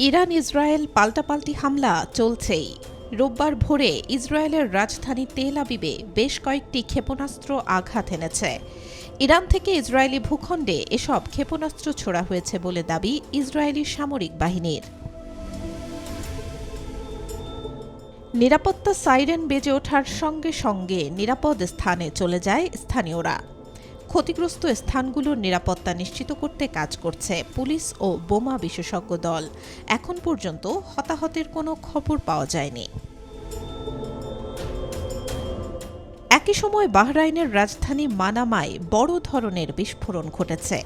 Iran Israel পাল্টাপাল্টি হামলা চলছেই। রোববার ভোরে ইসরায়েলের রাজধানী তেল আবিবে বেশ কয়েকটি ক্ষেপণাস্ত্র আঘাত এনেছে। ইরান থেকে ইসরায়েলি ভূখণ্ডে এসব ক্ষেপণাস্ত্র ছোড়া হয়েছে বলে দাবি ইসরায়েলি সামরিক বাহিনীর। নিরাপত্তা সাইরেন বেজে ওঠার সঙ্গে সঙ্গে নিরাপদ স্থানে চলে যায় স্থানীয়রা। ক্ষতিগ্রস্ত স্থানগুলোর নিরাপত্তা নিশ্চিত করতে কাজ করছে পুলিশ ও বোমা বিশেষজ্ঞ দল। এখন পর্যন্ত হতাহতের কোনো খবর পাওয়া যায়নি। একই সময় বাহরাইনের রাজধানী মানামায় বড় ধরনের বিস্ফোরণ ঘটেছে।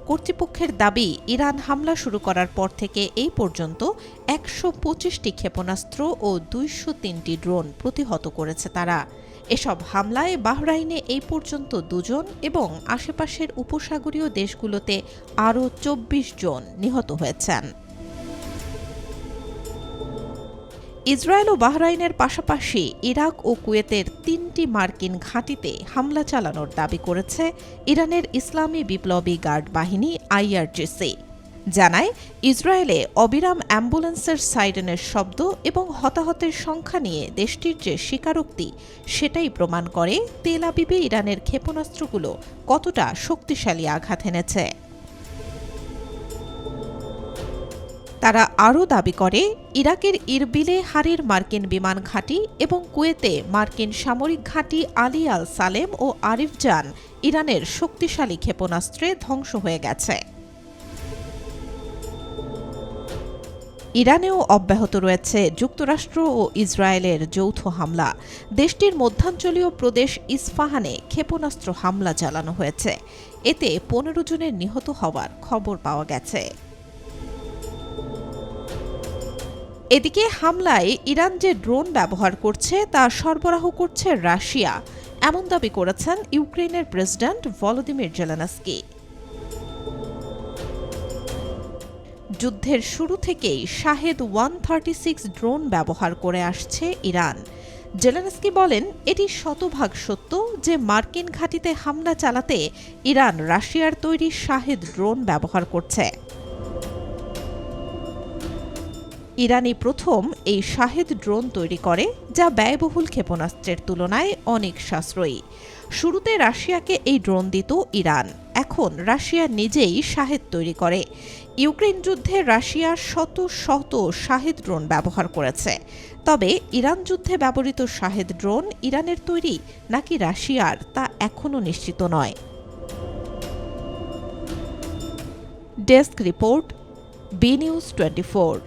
কর্তৃপক্ষের দাবি, ইরান হামলা শুরু করার পর থেকে এই পর্যন্ত ১২৫টি ক্ষেপণাস্ত্র ও ২০৩টি ড্রোন প্রতিহত করেছে তারা। এসব হামলায় বাহরাইনে এই পর্যন্ত ২ জন এবং আশেপাশের উপসাগরীয় দেশগুলোতে আরও ২৪ জন নিহত হয়েছেন। ইসরায়েল ও বাহরাইনের পাশাপাশি ইরাক ও কুয়েতের ৩টি মার্কিন ঘাঁটিতে হামলা চালানোর দাবি করেছে ইরানের ইসলামী বিপ্লবী গার্ড বাহিনী আইআরজিসি। জানায়, ইসরায়েলে অবিরাম অ্যাম্বুলেন্সের সাইরেনের শব্দ এবং হতাহতের সংখ্যা নিয়ে দেশটির যে স্বীকারোক্তি, সেটাই প্রমাণ করে তেল আবিবে ইরানের ক্ষেপণাস্ত্রগুলো কতটা শক্তিশালী আঘাত এনেছে। তারা আরও দাবি করে, ইরাকের ইরবিলে হারির মার্কিন বিমান ঘাঁটি এবং কুয়েতে মার্কিন সামরিক ঘাঁটি আলী আল সালেম ও আরিফজান ইরানের শক্তিশালী ক্ষেপণাস্ত্রে ধ্বংস হয়ে গেছে। ইরানেও অব্যাহত রয়েছে যুক্তরাষ্ট্র ও ইসরায়েলের যৌথ হামলা। দেশটির মধ্যাঞ্চলীয় প্রদেশ ইস্পাহানে ক্ষেপণাস্ত্র হামলা চালানো হয়েছে। এতে ১৫ জনের নিহত হওয়ার খবর পাওয়া গেছে। এদিকে হামলায় ইরান যে ড্রোন ব্যবহার করছে তা সরবরাহ করছে রাশিয়া, এমন দাবি করেছেন ইউক্রেনের প্রেসিডেন্ট ভলোদিমির জেলেনস্কি। যুদ্ধের শুরু থেকেই শাহেদ 136 ড্রোন ব্যবহার করে আসছে ইরান। জেলেনস্কি বলেন, এটি শতভাগ সত্য যে মার্কিন ঘাঁটিতে হামলা চালাতে ইরান রাশিয়ার তৈরি শাহেদ ড্রোন ব্যবহার করছে। ইরানই প্রথম এই শাহেদ ড্রোন তৈরি করে, যা ব্যয়বহুল ক্ষেপণাস্ত্রের তুলনায় অনেক সাশ্রয়ী। শুরুতে রাশিয়াকে এই ড্রোন দিত ইরান, এখন রাশিয়া নিজেই শাহেদ তৈরি করে। ইউক্রেন যুদ্ধে রাশিয়া শত শত শাহেদ ড্রোন ব্যবহার করেছে। তবে ইরান যুদ্ধে ব্যবহৃত শাহেদ ড্রোন ইরানের তৈরি নাকি রাশিয়ার, তা এখনও নিশ্চিত নয়। Desk report, B News 24।